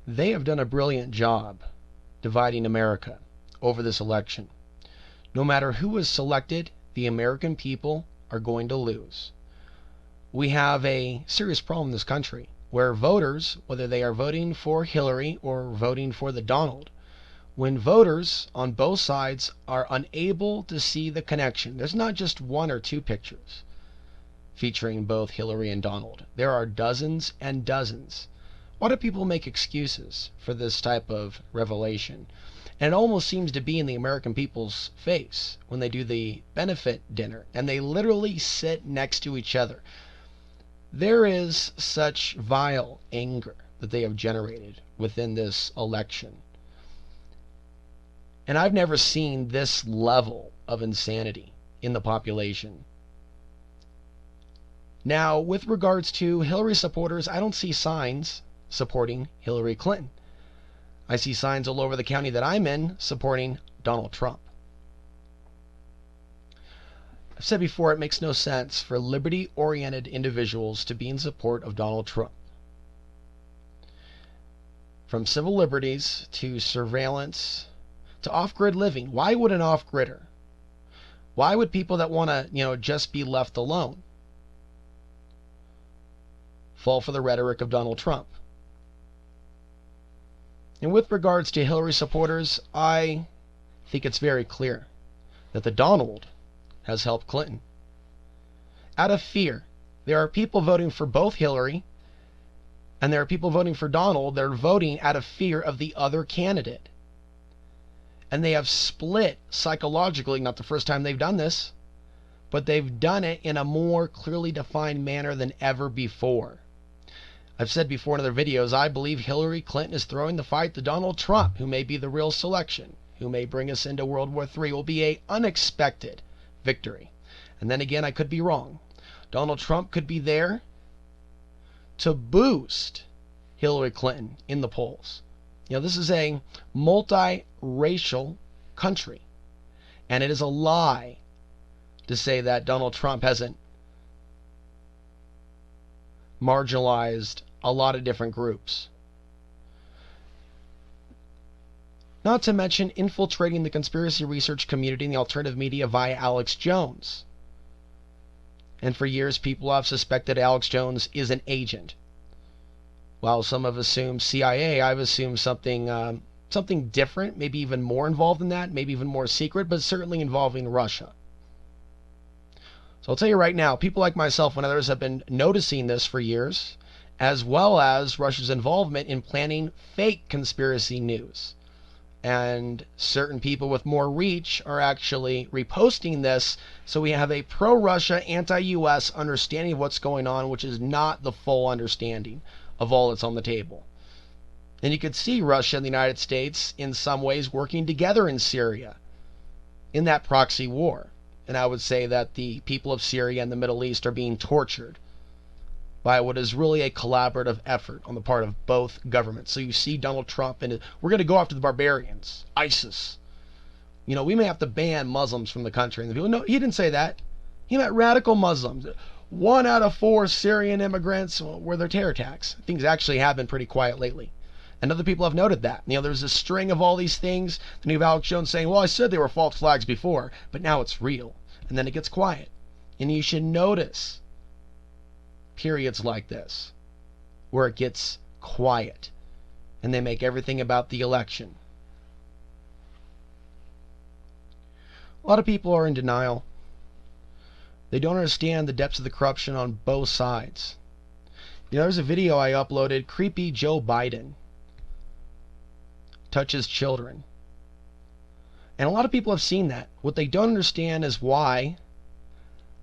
They have done a brilliant job dividing America over this election. No matter who is selected, the American people are going to lose. We have a serious problem in this country where voters, whether they are voting for Hillary or voting for the Donald, when voters on both sides are unable to see the connection, there's not just one or two pictures featuring both Hillary and Donald. There are dozens and dozens. Why do people make excuses for this type of revelation? And it almost seems to be in the American people's face when they do the benefit dinner and they literally sit next to each other. There is such vile anger that they have generated within this election. And I've never seen this level of insanity in the population. Now, with regards to Hillary supporters, I don't see signs supporting Hillary Clinton. I see signs all over the county that I'm in supporting Donald Trump. I've said before, it makes no sense for liberty-oriented individuals to be in support of Donald Trump. From civil liberties to surveillance to off-grid living. Why would an off-gridder? Why would people that want to, just be left alone fall for the rhetoric of Donald Trump? And with regards to Hillary supporters, I think it's very clear that the Donald has helped Clinton. Out of fear, there are people voting for both Hillary and there are people voting for Donald. They're voting out of fear of the other candidate. And they have split psychologically, not the first time they've done this, but they've done it in a more clearly defined manner than ever before. I've said before in other videos, I believe Hillary Clinton is throwing the fight to Donald Trump, who may be the real selection, who may bring us into World War III. Will be an unexpected victory. And then again, I could be wrong. Donald Trump could be there to boost Hillary Clinton in the polls. This is a multiracial country, and it is a lie to say that Donald Trump hasn't marginalized a lot of different groups. Not to mention infiltrating the conspiracy research community and the alternative media via Alex Jones. And for years, people have suspected Alex Jones is an agent. While some have assumed CIA, I've assumed something different, maybe even more involved in that, maybe even more secret, but certainly involving Russia. So I'll tell you right now, people like myself and others have been noticing this for years, as well as Russia's involvement in planning fake conspiracy news. And certain people with more reach are actually reposting this, so we have a pro-Russia, anti-US understanding of what's going on, which is not the full understanding of all that's on the table. And you could see Russia and the United States in some ways working together in Syria in that proxy war. And I would say that the people of Syria and the Middle East are being tortured by what is really a collaborative effort on the part of both governments. So you see Donald Trump, and we're going to go after the barbarians, ISIS. We may have to ban Muslims from the country. And the people, no, he didn't say that. He meant radical Muslims. 1 out of 4 Syrian immigrants were their terror attacks. Things actually have been pretty quiet lately. And other people have noted that. There's a string of all these things. Then you have Alex Jones saying, well, I said they were false flags before, but now it's real. And then it gets quiet. And you should notice periods like this where it gets quiet and they make everything about the election. A lot of people are in denial. They don't understand the depths of the corruption on both sides. There's a video I uploaded, Creepy Joe Biden touches children. And a lot of people have seen that. What they don't understand is why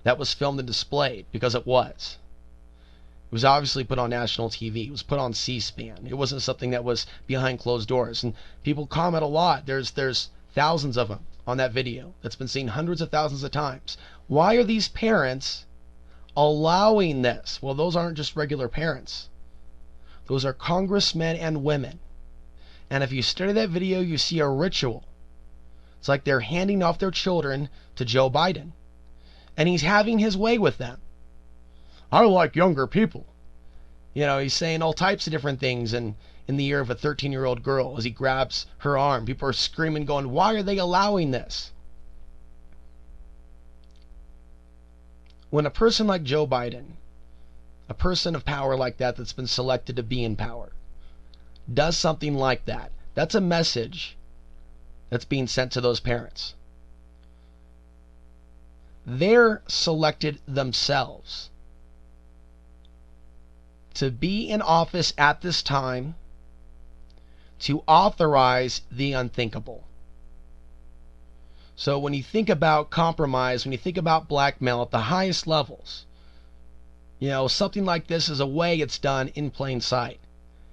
that was filmed and displayed, because it was. It was obviously put on national TV. It was put on C-SPAN. It wasn't something that was behind closed doors. And people comment a lot. There's thousands of them on that video that's been seen hundreds of thousands of times. Why are these parents allowing this? Well, those aren't just regular parents. Those are congressmen and women. And if you study that video, you see a ritual. It's like they're handing off their children to Joe Biden. And he's having his way with them. I like younger people. He's saying all types of different things. And in the ear of a 13-year-old girl as he grabs her arm. People are screaming, going, why are they allowing this? When a person like Joe Biden, a person of power like that that's been selected to be in power, does something like that, that's a message that's being sent to those parents. They're selected themselves to be in office at this time to authorize the unthinkable. So when you think about compromise, when you think about blackmail at the highest levels, something like this is a way it's done in plain sight.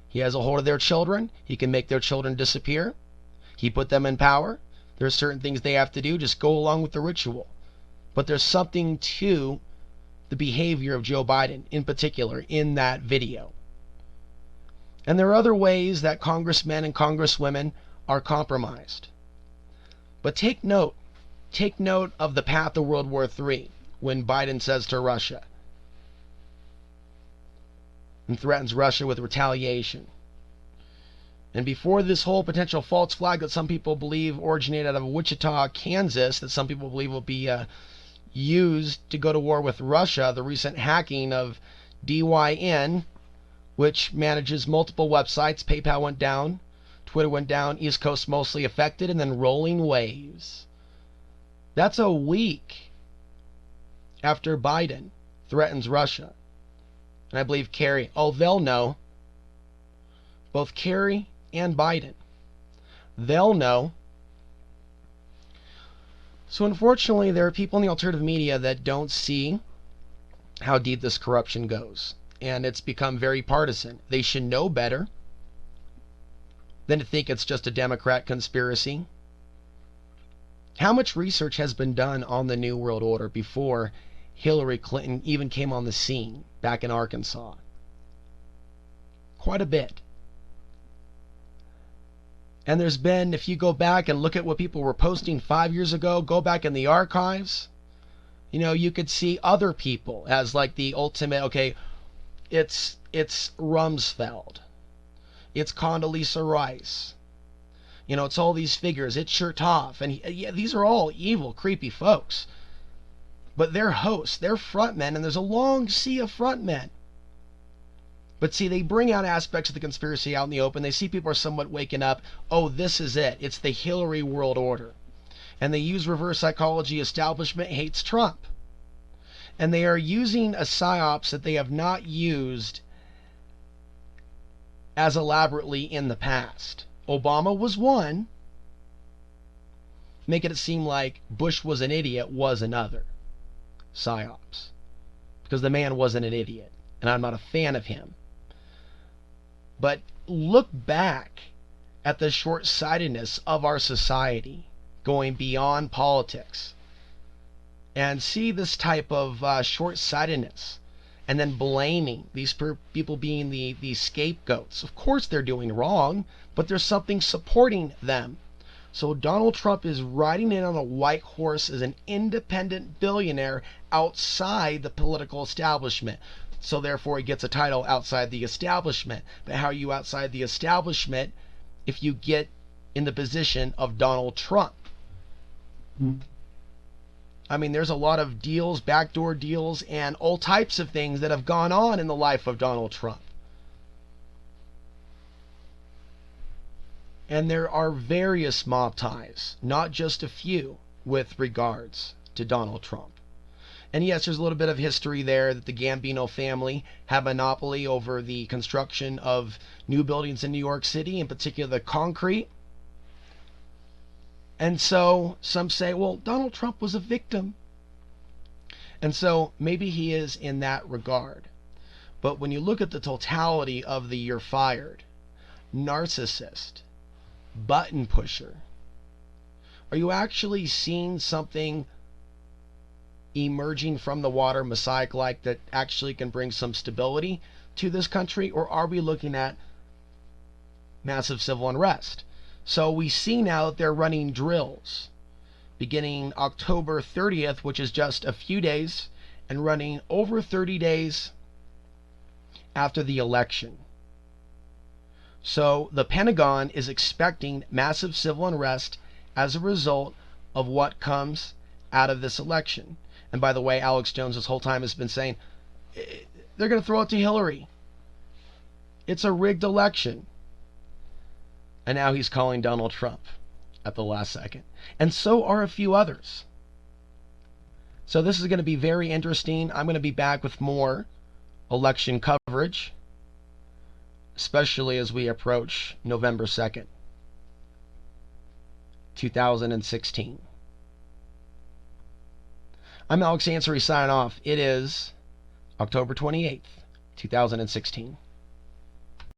He has a hold of their children. He can make their children disappear. He put them in power. There are certain things they have to do. Just go along with the ritual. But there's something to the behavior of Joe Biden, in particular, in that video. And there are other ways that congressmen and congresswomen are compromised. But take note of the path of World War III when Biden says to Russia and threatens Russia with retaliation. And before this whole potential false flag that some people believe originated out of Wichita, Kansas, that some people believe will be used to go to war with Russia, the recent hacking of DYN, which manages multiple websites. PayPal went down, Twitter went down, East Coast mostly affected, and then rolling waves. That's a week after Biden threatens Russia. And I believe Kerry, they'll know. Both Kerry and Biden. They'll know. So unfortunately, there are people in the alternative media that don't see how deep this corruption goes. And it's become very partisan. They should know better than to think it's just a Democrat conspiracy. How much research has been done on the New World Order before Hillary Clinton even came on the scene back in Arkansas? Quite a bit. And there's been, if you go back and look at what people were posting 5 years ago, go back in the archives, you could see other people as like the ultimate, okay, it's Rumsfeld. It's Condoleezza Rice. It's all these figures. It's Chertoff. And these are all evil, creepy folks. But they're hosts. They're frontmen. And there's a long sea of frontmen. But see, they bring out aspects of the conspiracy out in the open. They see people are somewhat waking up. Oh, this is it. It's the Hillary world order. And they use reverse psychology. Establishment hates Trump. And they are using a psyops that they have not used as elaborately in the past. Obama was one. Making it seem like Bush was an idiot was another. Psyops. Because the man wasn't an idiot. And I'm not a fan of him. But look back at the short-sightedness of our society going beyond politics. And see this type of short-sightedness. And then blaming these people being the scapegoats. Of course they're doing wrong, but there's something supporting them. So Donald Trump is riding in on a white horse as an independent billionaire outside the political establishment. So therefore he gets a title outside the establishment. But how are you outside the establishment if you get in the position of Donald Trump? I mean, there's a lot of deals, backdoor deals, and all types of things that have gone on in the life of Donald Trump. And there are various mob ties, not just a few, with regards to Donald Trump. And yes, there's a little bit of history there that the Gambino family have a monopoly over the construction of new buildings in New York City, in particular the concrete. And so some say, well, Donald Trump was a victim. And so maybe he is in that regard. But when you look at the totality of the you're fired, narcissist, button pusher, are you actually seeing something emerging from the water, Messiah-like, that actually can bring some stability to this country? Or are we looking at massive civil unrest? So we see now that they're running drills beginning October 30th, which is just a few days, and running over 30 days after the election. So the Pentagon is expecting massive civil unrest as a result of what comes out of this election. And by the way, Alex Jones this whole time has been saying they're going to throw it to Hillary. It's a rigged election. And now he's calling Donald Trump at the last second. And so are a few others. So this is going to be very interesting. I'm going to be back with more election coverage, especially as we approach November 2nd, 2016. I'm Alex Ansary signing off. It is October 28th, 2016.